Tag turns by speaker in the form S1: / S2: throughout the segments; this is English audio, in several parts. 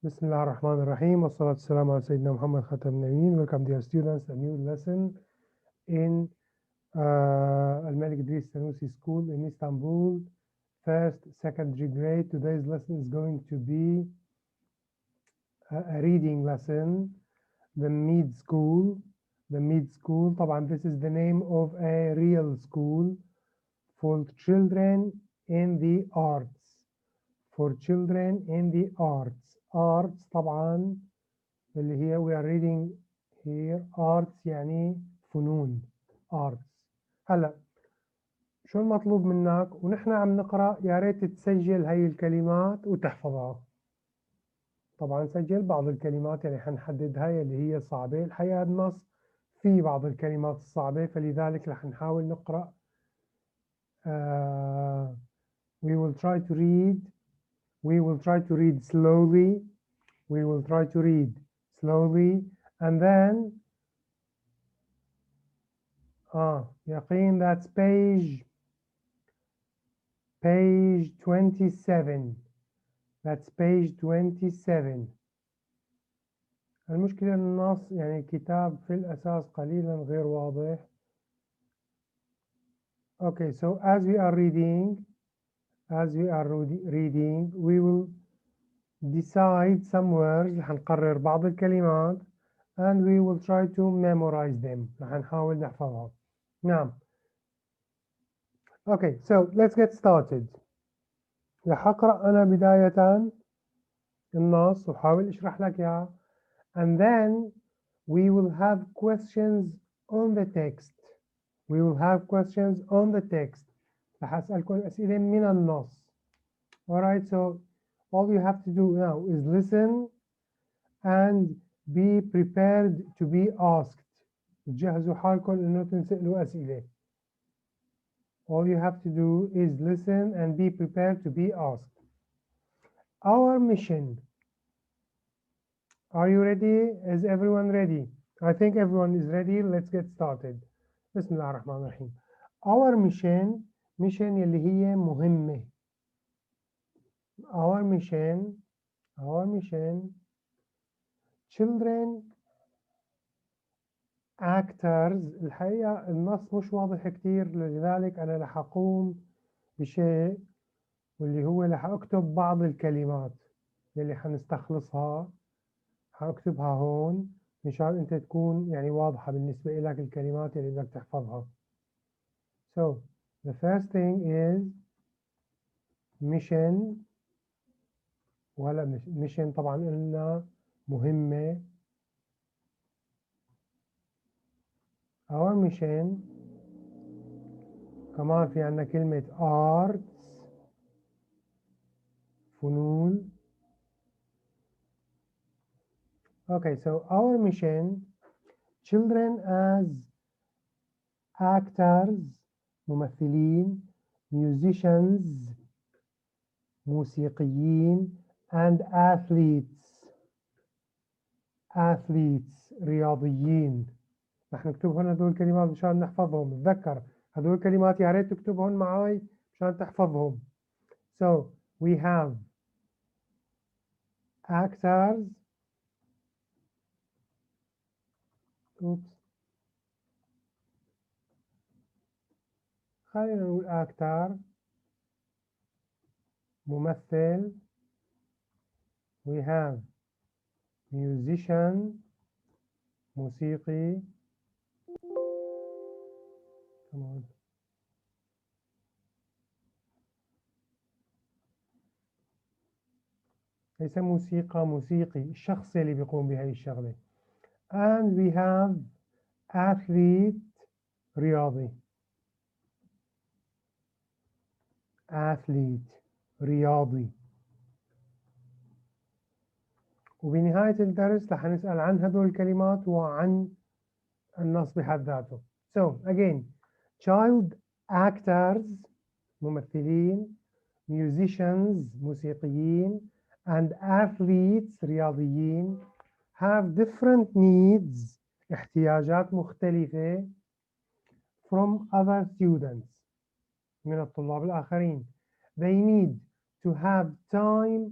S1: بسم الله الرحمن الرحيم والصلاة والسلام على سيدنا محمد خاتم النبيين. Welcome dear students, a new lesson in Al-Malik Idris Sanusi School in Istanbul, first secondary grade. Today's lesson is going to be a reading lesson, the Mead School. The Mead School, طبعا this is the name of a real school for children in the arts. For children in the arts. Arts طبعا اللي هي we are reading here arts يعني فنون arts. هلا شو المطلوب منك ونحن عم نقرأ؟ يا ريت تسجل هاي الكلمات وتحفظها. طبعا سجل بعض الكلمات يعني حنحدد هاي اللي هي صعبة. الحقيقة النص في بعض الكلمات الصعبة فلذلك رح نحاول نقرأ. We will try to read. We will try to read slowly. We will try to read slowly and then يقين that's page 27. That's page 27. المشكلة النص يعني الكتاب في الأساس قليلا غير واضح. Okay, so as we are reading, we will decide some words. حنقرر بعض الكلمات and we will try to memorize them. رح نحاول نحفظها. نعم. Okay, so let's get started. رح أقرأ أنا بداية النص وحاول أشرح لك إياه. And then we will have questions on the text. We will have questions on the text. رح أسألكم أسئلة من النص. Alright, so all you have to do now is listen and be prepared to be asked. تجهزوا حالكم إنه تنسألوا أسئلة. All you have to do is listen and be prepared to be asked. Our mission. Are you ready? Is everyone ready? I think everyone is ready. Let's get started. بسم الله الرحمن الرحيم. Our mission يلي هي مهمة. Our mission children actors. الحقيقة النص مش واضح كتير لذلك أنا رح أقوم بشيء واللي هو رح أكتب بعض الكلمات اللي حنستخلصها. هكتبها هون مشان انت تكون يعني واضحة بالنسبة لك الكلمات اللي بدك تحفظها. So the first thing is mission. ولا mission طبعا قلنا مهمة. our mission كمان في عنا كلمة arts فنون. Okay, so our mission children as actors ممثلين musicians موسيقيين and athletes رياضيين. رح نكتب هنا هدول الكلمات مشان نحفظهم. تذكر هدول الكلمات يا ريت تكتبهم معي مشان تحفظهم. So we have actors. خلينا نقول actor ممثل. We have musician موسيقي. Come on. ليس موسيقي الشخص اللي بيقوم بهاي الشغلة. And we have athlete رياضي. athlete رياضي. وبنهاية الدرس رح نسأل عن هدول الكلمات وعن النص بحد ذاته. So again, child actors ممثلين musicians موسيقيين and athletes رياضيين have different needs احتياجات مختلفة from other students من الطلاب الآخرين. They need to have time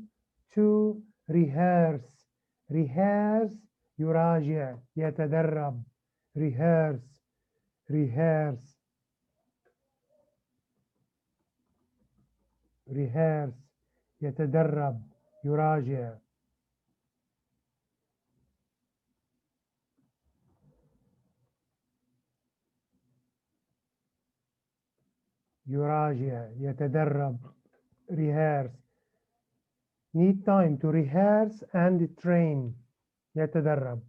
S1: to rehearse rehearse يراجع يتدرب rehearse rehearse rehearse يتدرب يراجع يراجع يتدرب rehearse need time to rehearse and train يتدرب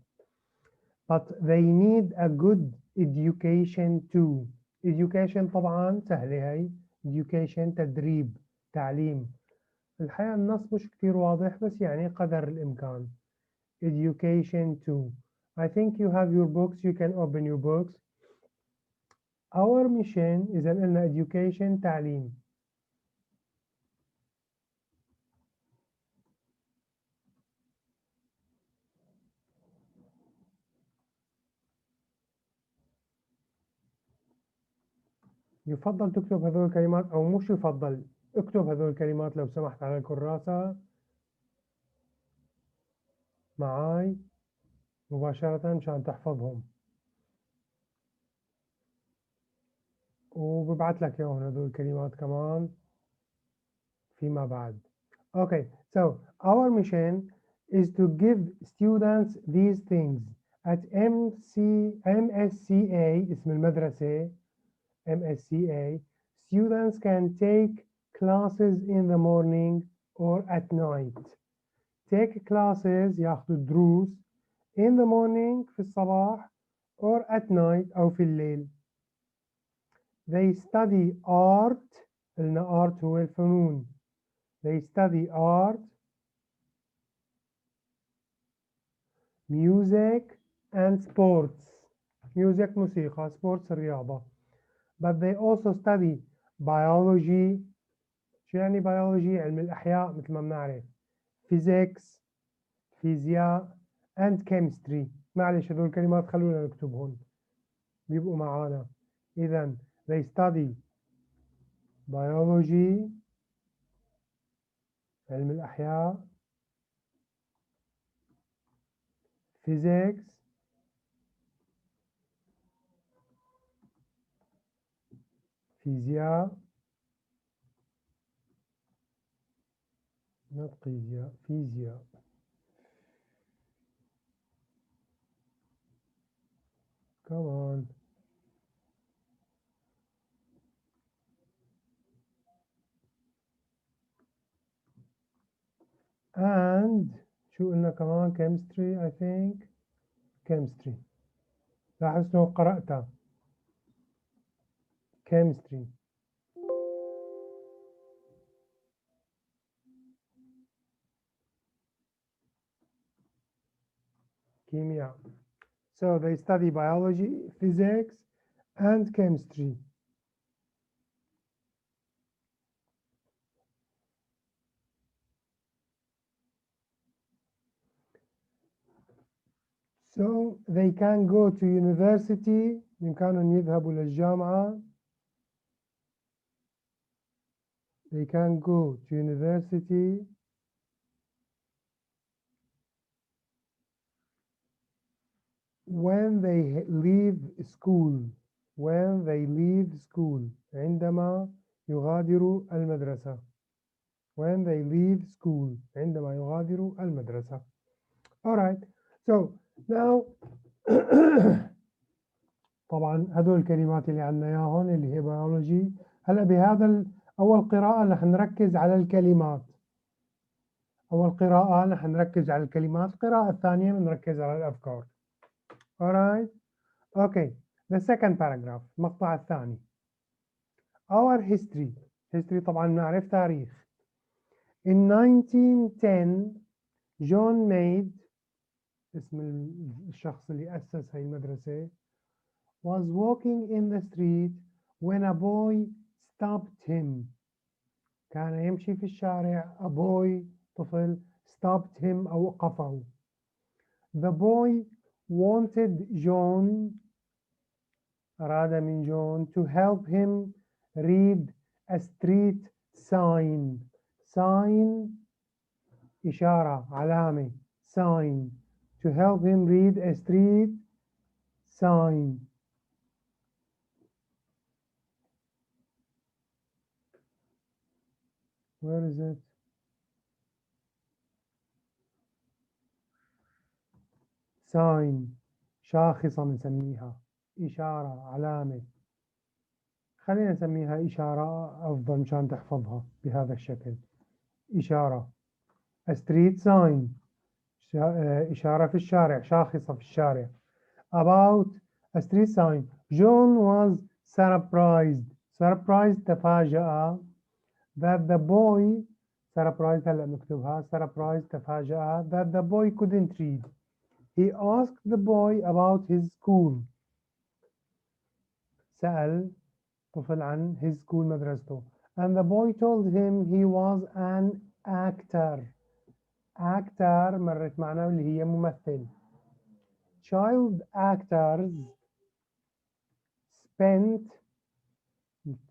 S1: but they need a good education too education طبعا سهلة هي education تدريب تعليم الحقيقة النص مش كتير واضح بس يعني قدر الإمكان education too I think you have your books you can open your books our mission إذا قلنا education تعليم يفضل تكتب هذول الكلمات أو مش يفضل اكتب هذول الكلمات لو سمحت على الكراسة معاي مباشرة مشان تحفظهم وببعت لك اياهم هذول الكلمات كمان فيما بعد. Okay, so our mission is to give students these things at MSCA اسم المدرسة MSCA. Students can take classes in the morning or at night. Take classes ياخذوا دروس in the morning في الصباح or at night أو في الليل. They study art قلنا art هو الفنون. They study art, music and sports. Music موسيقى, sports رياضة. But they also study biology. شو يعني biology؟ علم الأحياء مثل ما بنعرف. Physics, فيزياء and chemistry. معلش هذول الكلمات خلونا نكتبهم بيبقوا معانا. إذن they study biology علم الأحياء physics فيزياء not فيزياء come on and شو قلنا كمان chemistry I think chemistry لاحظ انه قرأتها chemistry كيمياء so they study biology physics and chemistry so they can go to university بإمكانهم يذهبوا للجامعة they can go to university when they leave school عندما يغادروا المدرسة when they leave school عندما يغادروا المدرسة alright so now طبعا هدول الكلمات اللي عندنا اياهم اللي هي بيولوجي هلا بهذا اول قراءة رح نركز على الكلمات القراءة الثانية بنركز على الافكار alright okay the second paragraph المقطع الثاني our history طبعا نعرف تاريخ in 1910 John Maid اسم الشخص اللي أسس هاي المدرسة was walking in the street when a boy stopped him كان يمشي في الشارع a boy طفل stopped him أو وقفه the boy wanted John أراد من جون to help him read a street sign إشارة علامة sign to help him read a street sign. Where is it? sign شاخصة بنسميها، إشارة علامة، خلينا نسميها إشارة أفضل مشان تحفظها بهذا الشكل. إشارة a street sign إشارة في الشارع، شاخصة في الشارع. About a street sign. John was surprised تفاجأ that the boy surprised هلا نكتبها surprised تفاجأ that the boy couldn't read. He asked the boy about his school. سأل طفل عن his school مدرسته. And the boy told him he was an actor. actor مرت معنا اللي هي ممثل. Child actors spent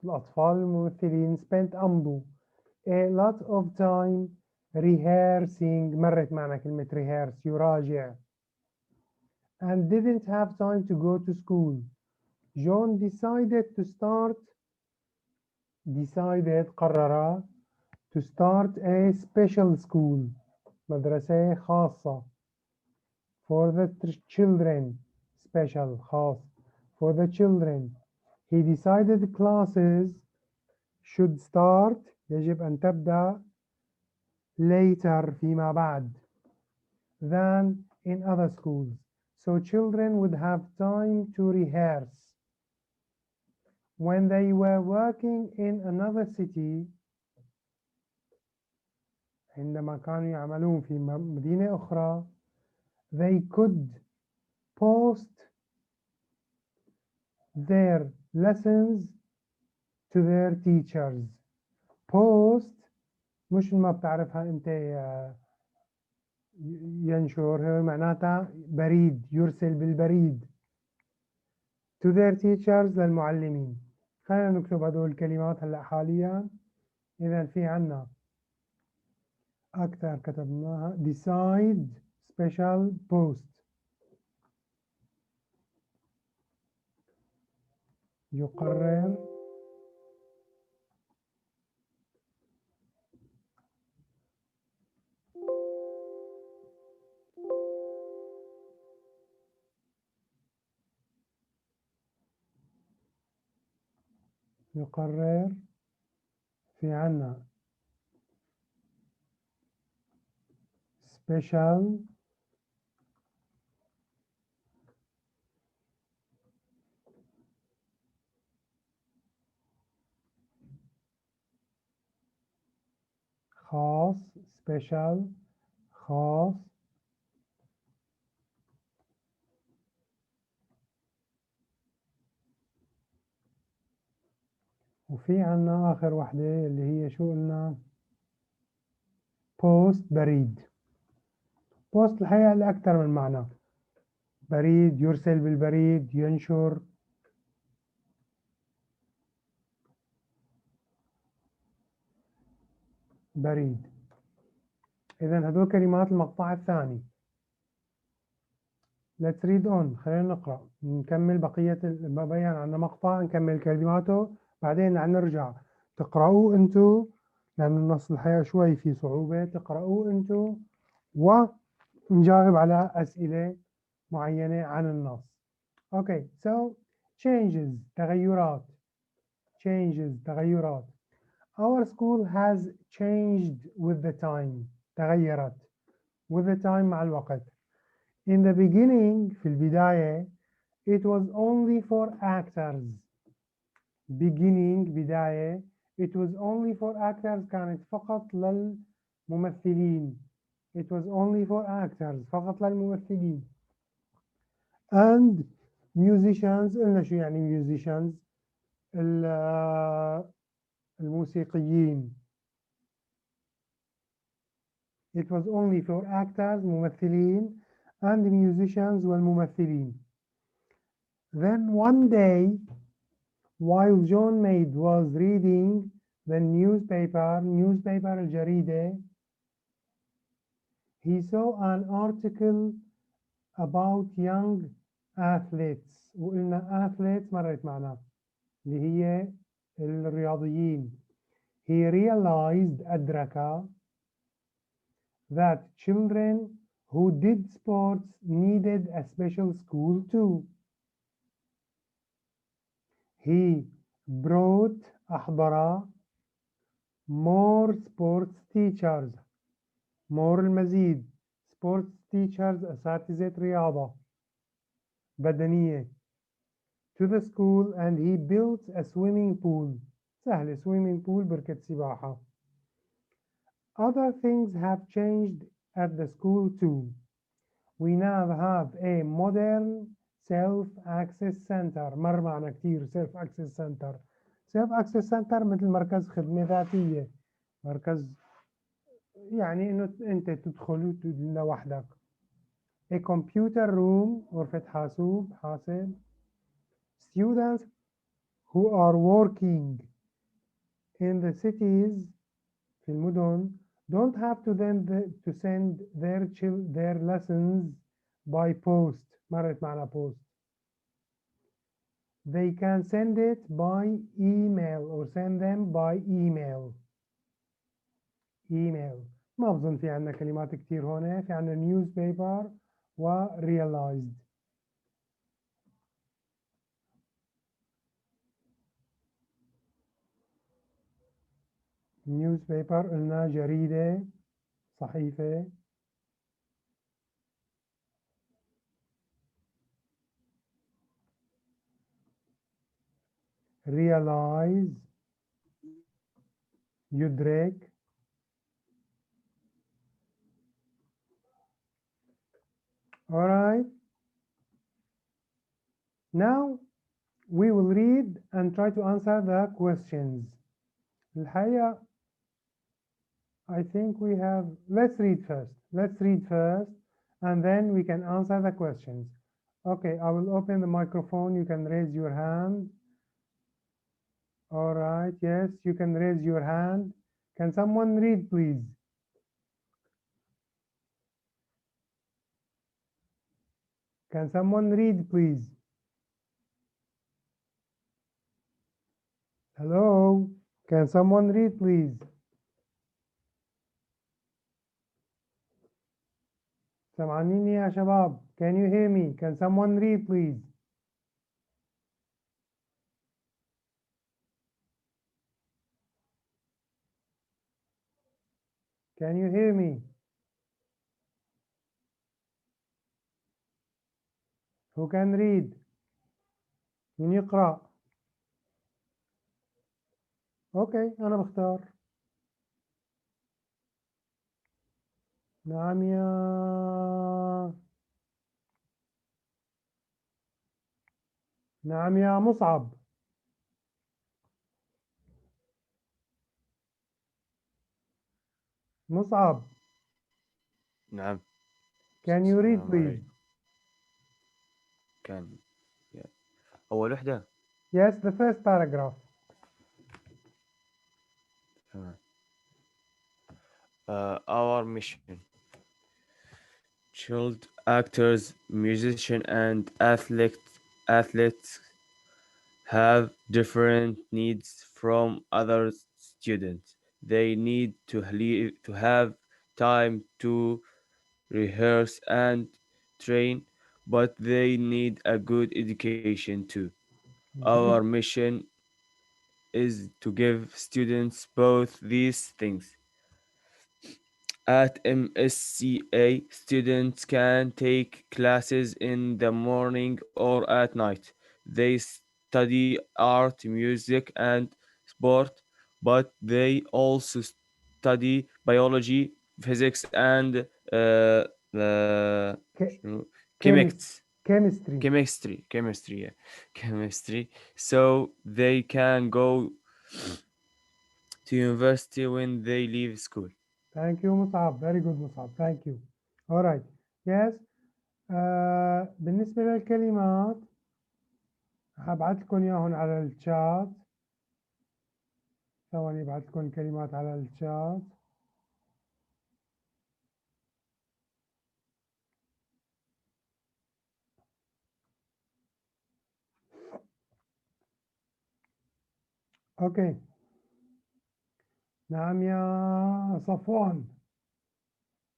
S1: الأطفال الممثلين spent أمضوا a lot of time rehearsing مرت معنا كلمة rehearse يراجع and didn't have time to go to school. John قرر to start a special school مدرسة خاصة for the children special خاص for the children. He decided classes should start يجب أن تبدأ later فيما بعد than in other schools so children would have time to rehearse. When they were working in another city عندما كانوا يعملون في مدينة أخرى they could post their lessons to their teachers. post مش ما بتعرفها أنت ينشر هي معناتها بريد يرسل بالبريد to their teachers للمعلمين. خلينا نكتب هذول الكلمات هلا حاليا. إذا في عنا أكثر كتبناها decide special post يقرر في عنا special خاص special خاص وفي عنا آخر وحدة اللي هي شو قلنا post بريد. post الحقيقة لأكثر من معنى بريد يرسل بالبريد ينشر بريد. إذن هدول كلمات المقطع الثاني. Let's read on. خلينا نقرأ نكمل بقية ما بين عنا مقطع نكمل كلماته بعدين نرجع تقرأوه انتو لأن النص الحقيقة شوي في صعوبة تقرأوه انتو ونجاوب على أسئلة معينة عن النص. Okay, so changes تغيرات تغيرات. Our school has changed with the time تغيرت with the time مع الوقت. In the beginning في البداية it was only for actors. beginning بداية it was only for actors كانت فقط للممثلين. it was only for actors فقط للممثلين. and musicians قلنا شو يعني musicians الموسيقيين. it was only for actors ممثلين and musicians والممثلين. Then one day while John Maid was reading the newspaper الجريدة he saw an article about young athletes. وقلنا athletes مرت معنا اللي هي الرياضيين. He realized أدرك that children who did sports needed a special school too. He brought أحضر more sports teachers. more المزيد sports teachers أساتذة رياضة بدنية to the school and he built a swimming pool. سهل swimming pool بركة سباحة. Other things have changed at the school too. We now have a modern self-access center. مر معنا كتير self-access center. self-access center مثل مركز خدمة ذاتية. مركز يعني إنه أنت تدخل لوحدك. A computer room غرفة حاسب. Students who are working in the cities في المدن don't have to send their lessons by post. مرت معنا post. They can send it by email or send them by email. ما بظن في عنا كلمات كتير هون. في عنا newspaper و realized. newspaper قلنا جريدة صحيفة. realize يدرك. all right, now we will read and try to answer the questions. الحقيقة I think we have, let's read first and then we can answer the questions. Okay, I will open the microphone. You can raise your hand. All right, yes, you can raise your hand. Can someone read, please? Can someone read, please? Hello? Can someone read, please? سامعيني يا شباب? Can you hear me? Can someone read, please? Can you hear me? Who can read? مين يقرأ؟ Okay, أنا بختار. نعم يا مصعب. مصعب.
S2: نعم.
S1: Can you read,
S2: السلام
S1: please?
S2: عليكم. كان أول وحدة.
S1: Yes, the first paragraph.
S2: Our mission. Child actors, musicians, and athletes have different needs from other students. They need to have time to rehearse and train, but they need a good education too. Our mission is to give students both these things. At MSCA, students can take classes in the morning or at night. They study art, music, and sport, but they also study biology, physics, and شنو؟
S1: Chemistry.
S2: chemistry, yeah. Chemistry. So they can go to university when they leave school.
S1: Thank you, Musab. Very good, Musab. Thank you. All right. Yes. بالنسبة للكلمات هبعت لكم إياهم على الشات. ثواني ابعت لكم الكلمات على الشات. Okay. نعم يا صفوان.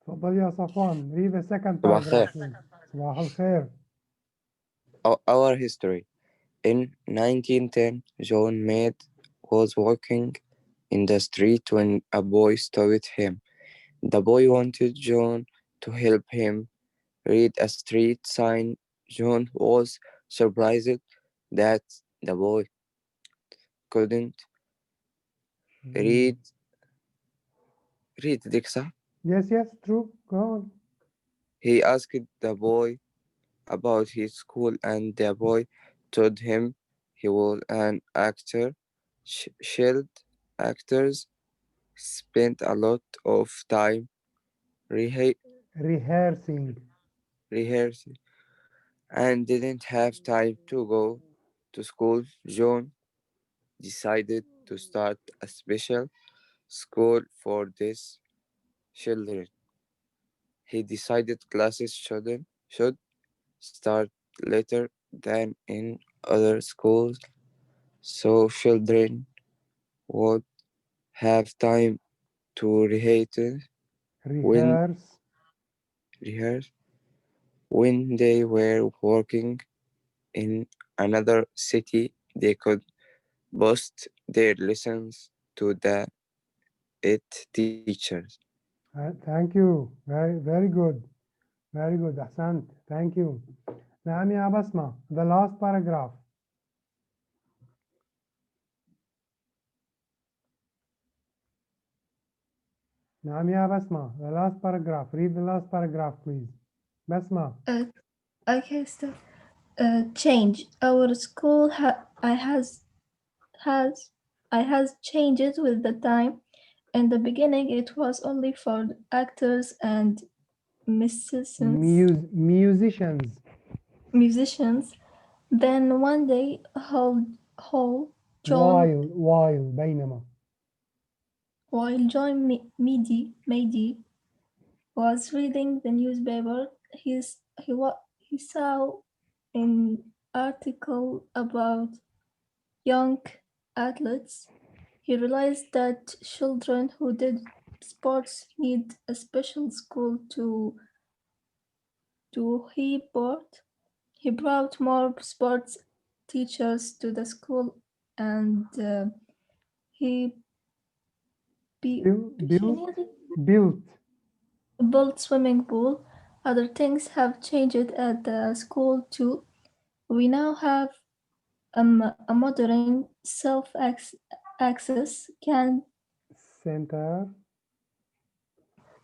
S1: تفضل يا صفوان. Read the second
S3: صباح
S1: paragraph,
S3: الخير.
S1: please. صباح الخير.
S3: Our history. In 1910, John Mead was walking in the street when a boy stopped him. The boy wanted John to help him read a street sign. John was surprised that the boy couldn't read ديك صح؟
S1: Yes, yes, true. Go on.
S3: He asked the boy about his school and the boy told him he was an actor. Child actors spent a lot of time
S1: Rehearsing.
S3: rehearsing and didn't have time to go to school. John decided to start a special school for these children. He decided classes should start later than in other schools so children would have time to when
S1: Rehearse.
S3: rehearse when they were working in another city. They could post their lessons to the teachers.
S1: Thank you. Very, very good. Very good. أحسنت. Thank you. نعم يا بسمة. The last paragraph. نعم يا بسمة. The last paragraph. Read the last paragraph, please. بسمة.
S4: Okay, so change. Our school has changed with the time. In the beginning, it was only for actors and
S1: Musicians.
S4: Then one day, John,
S1: بينما.
S4: while John Mady was reading the newspaper, he saw an article about young athletes. He realized that children who did sports need a special school he brought more sports teachers to the school and he
S1: Built.
S4: built swimming pool. Other things have changed at the school too. We now have a modern self-access
S1: Center.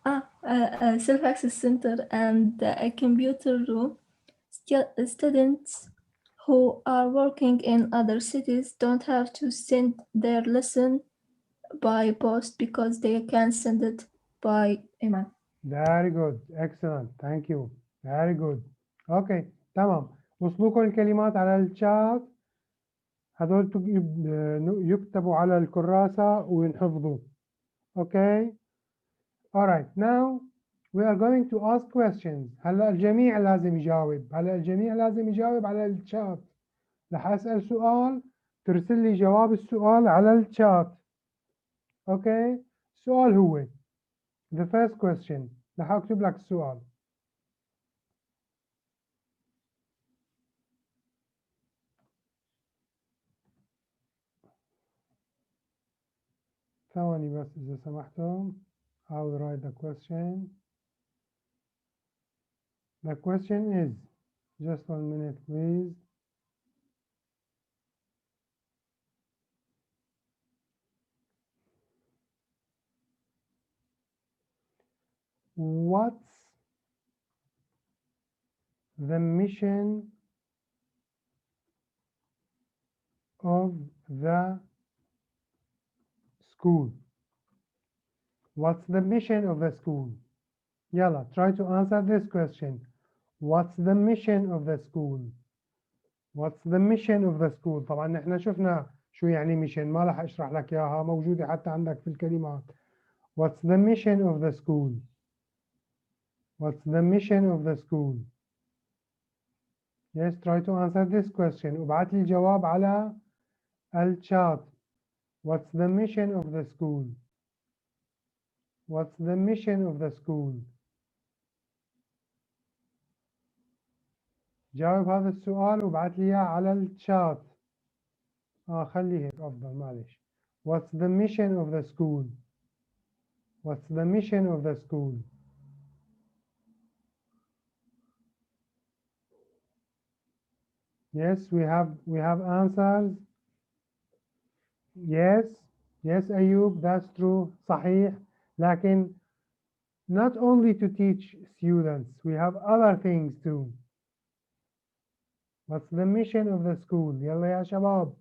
S4: a self-access center and a computer room. Students who are working in other cities don't have to send their lesson by post because they can send it by email.
S1: Very good. Excellent. Thank you. Very good. Okay. تمام. وصلوكم الكلمات على الشات. هذول يكتبوا على الكراسة وينحفظوا. Okay. All right. Now we are going to ask questions. هلا الجميع لازم يجاوب. هلا الجميع لازم يجاوب على الشات. رح أسأل سؤال ترسل لي جواب السؤال على الشات. Okay. السؤال هو the first question. رح أكتب لك السؤال. ثواني بس إذا سمحتم. I will write the question. The question is, just 1 minute please. What's the mission of the school? What's the mission of the school? Yalla, try to answer this question. What's the mission of the school? What's the mission of the school? طبعا نحن شفنا شو يعني mission، ما راح اشرح لك اياها، موجودة حتى عندك في الكلمات. What's the mission of the school? What's the mission of the school? Yes, try to answer this question. وابعت لي الجواب على الشات. What's the mission of the school? What's the mission of the school? جاوب هذا السؤال وابعث لي إياه على الشات. خلي هيك أفضل معلش. What's the mission of the school? What's the mission of the school? Yes, we have answers. Yes, yes, Ayub, that's true. صحيح. لكن not only to teach students, we have other things too. What's the mission of the school? يلا يا شباب.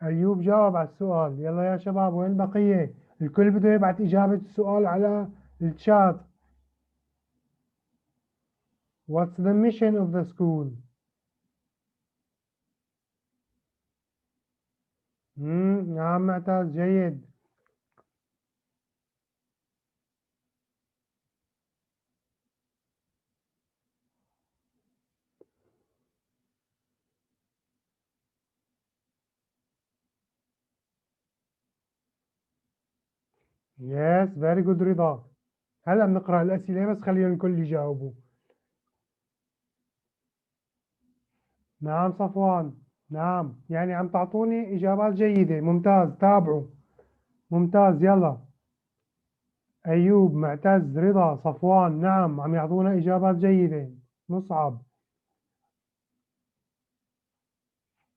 S1: أيوب جاوب على السؤال. يلا يا شباب، وين البقية؟ الكل بده يبعث إجابة السؤال على الشات. What's the mission of the school? نعم معتز، جيد. Yes, very good رضا. هلا بنقرأ الأسئلة بس خليهم الكل يجاوبوا. نعم صفوان، نعم، يعني عم تعطوني إجابات جيدة. ممتاز، تابعوا. ممتاز، يلا. أيوب، معتز، رضا، صفوان، نعم عم يعطونا إجابات جيدة. مصعب.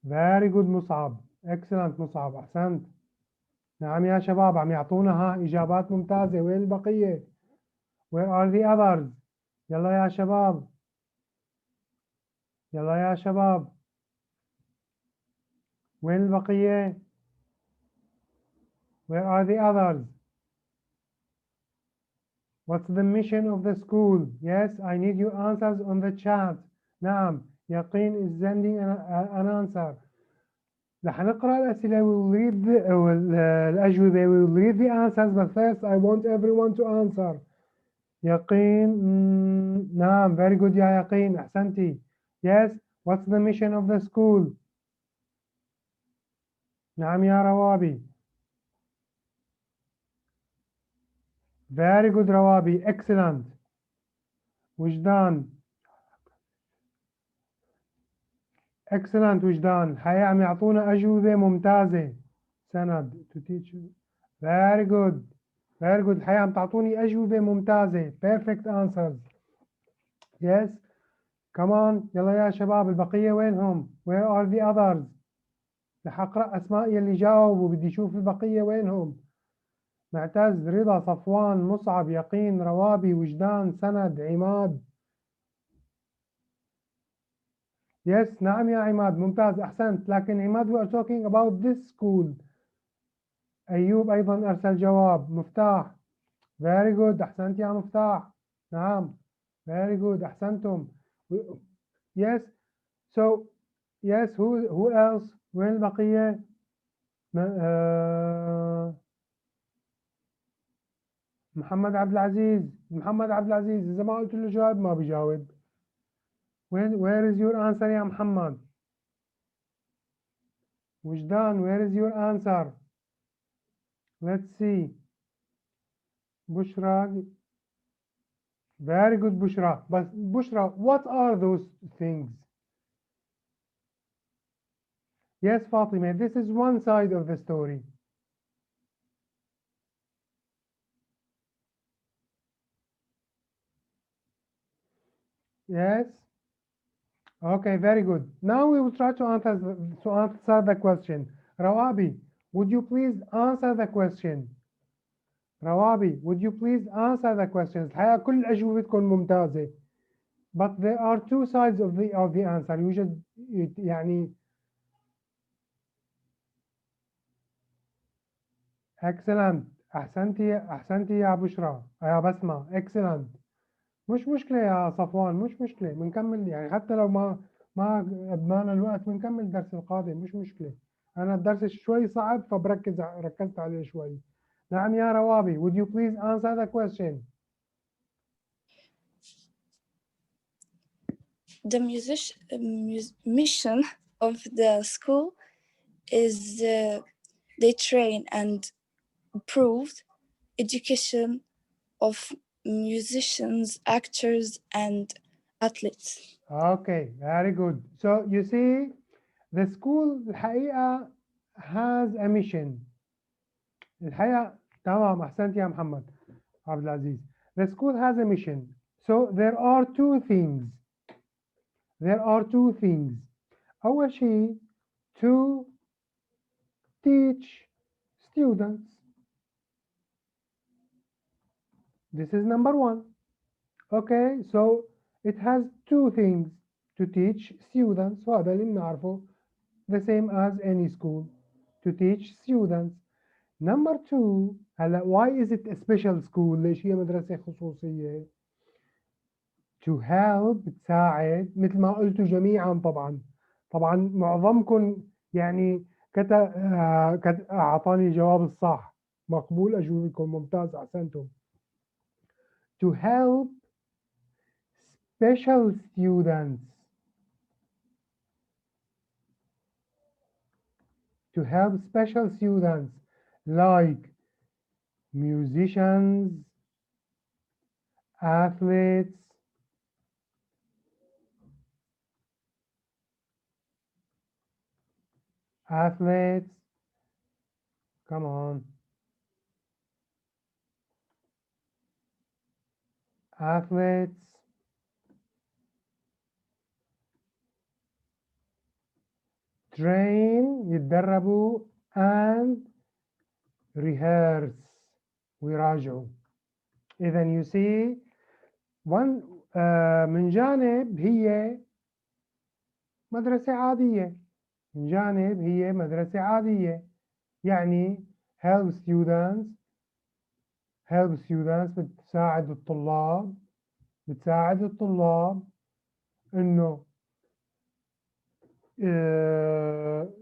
S1: very good مصعب. excellent مصعب، أحسنت. نعم يا شباب، عم يعطونا إجابات ممتازة. وين البقية؟ where are the others؟ يلا يا شباب، يلا يا شباب، وين البقية؟ where are the others؟ What's the mission of the school? Yes, I need your answers on the chat. نعم، يقين is sending an answer. رح نقرأ الأسئلة. We will read الأجوبة. We will read the answers, but first I want everyone to answer. يقين، نعم, very good يا يقين, أحسنتي. Yes, what's the mission of the school? نعم يا روابي. Very good روابي, excellent. وجدان. excellent وجدان. الحقيقة عم يعطونا أجوبة ممتازة. سند to teach. very good. very good. الحقيقة عم تعطوني أجوبة ممتازة. perfect answers. yes. come on. يلا يا شباب، البقية وينهم؟ where are the others؟ رح أقرأ أسماء يلي جاوبوا، بدي أشوف البقية وينهم. معتز، رضا، صفوان، مصعب، يقين، روابي، وجدان، سند، عماد. Yes, نعم يا عماد، ممتاز، أحسنت. لكن عماد we are talking about this school. أيوب أيضا أرسل جواب. مفتاح. very good، أحسنت يا مفتاح. نعم very good، أحسنتم. yes. so yes, who else؟ وين البقية؟ محمد عبد العزيز. محمد عبد العزيز إذا ما قلت له جواب ما بيجاوب. where is your answer يا محمد؟ وجدان where is your answer؟ let's see. بشرى. very good بشرى. بس بشرى, what are those things؟ yes فاطمة, this is one side of the story. yes. okay, very good. Now we will try to answer the question. Rawabi, would you please answer the question? روابي, would you please answer the questions؟ الحقيقة كل أجوبتكم ممتازة. but there are two sides of the answer. يوجد يعني excellent. أحسنتي يا بشرى يا بسمة. excellent. مش مشكلة يا صفوان، مش مشكلة، بنكمل يعني حتى لو ما أدمانا الوقت بنكمل الدرس القادم، مش مشكلة. أنا الدرس شوي صعب ركزت عليه شوي. نعم يا روابي, would you please answer the question؟
S5: The mission of the school is they train and improve education of musicians, actors, and athletes.
S1: Okay, very good. So you see, the school الحقيقة has a mission. الحقيقة تمام، أحسنت يا محمد عبد العزيز. The school has a mission. So there are two things. There are two things. أول شيء to teach students. This is number one. Okay, so it has two things to teach students. وهذا اللي بنعرفه. The same as any school. To teach students. Number two, هلا why is it a special school؟ ليش هي مدرسة خصوصية؟ To help تساعد مثل ما قلتوا جميعا طبعا معظمكم يعني أعطاني الجواب الصح، مقبول أجوبتكم، ممتاز أحسنتم. To help special students. To help special students like musicians, athletes, come on, athletes, train يتدربوا and rehearse ويراجعوا. إذا you see one من جانب هي مدرسة عادية، من جانب هي مدرسة عادية، يعني help students بتساعد الطلاب إنه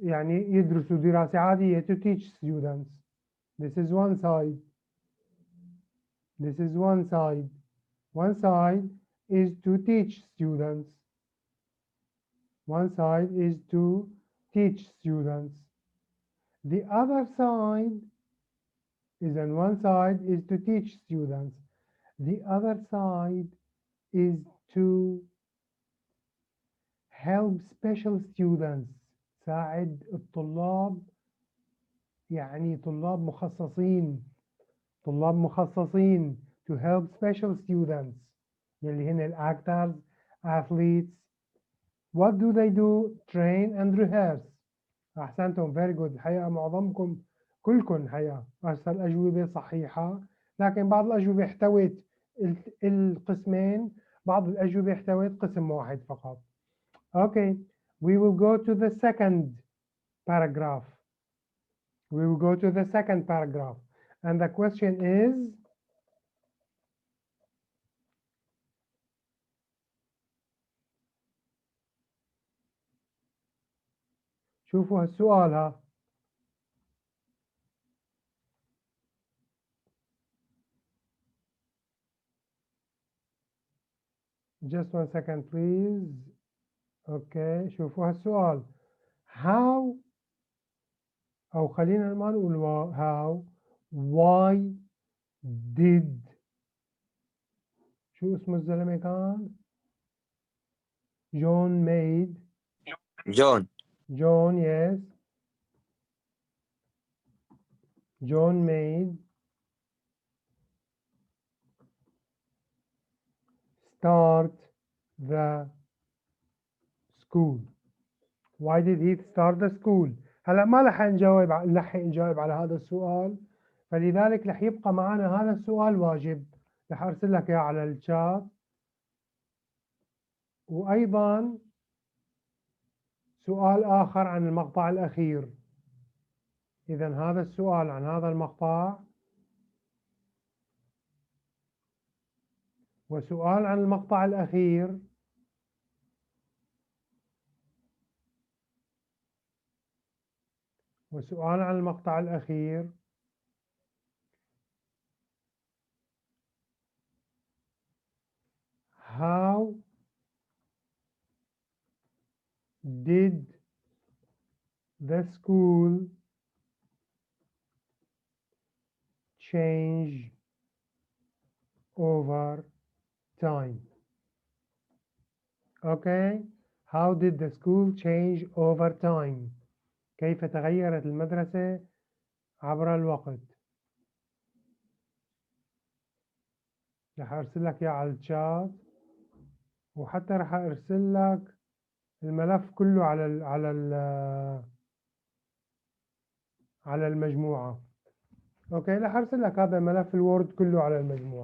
S1: يعني يدرسوا دراسة عادية. To teach students. This is one side. One side is to teach students. The other side is on one side is to teach students. The other side is to help special students. ساعد الطلاب، يعني طلاب مخصصين. To help special students اللي هن actors, athletes. What do they do? Train and rehearse. أحسنتم، very good. الحقيقة معظمكم كلكم الحقيقة أرسل الأجوبة صحيحة، لكن بعض الأجوبة احتوت القسمين، بعض الأجوبة احتوت قسم واحد فقط. Okay, we will go to the second paragraph. And the question is, شوفوا هالسؤال ها. Just one second please. Okay, شوفوا هالسؤال. How أو خلينا ما نقول how, why did شو اسمه الزلمة كان؟ John, yes. John made start the school. Why did he start the school؟ هلا ما رح نلحق نجاوب على هذا السؤال، فلذلك رح يبقى معنا هذا السؤال واجب. رح ارسل لك اياه على الشات، وايضا سؤال اخر عن المقطع الاخير. اذا هذا السؤال عن هذا المقطع، وسؤال عن المقطع الاخير، وسؤال عن المقطع الأخير. How did the school change over time. Okay, how did the school change over time? كيف تغيرت المدرسة عبر الوقت؟ رح أرسل لك إياه على الشات، وحتى رح أرسل لك الملف كله على المجموعة. أوكي، رح أرسل لك هذا الملف الوورد كله على المجموعة.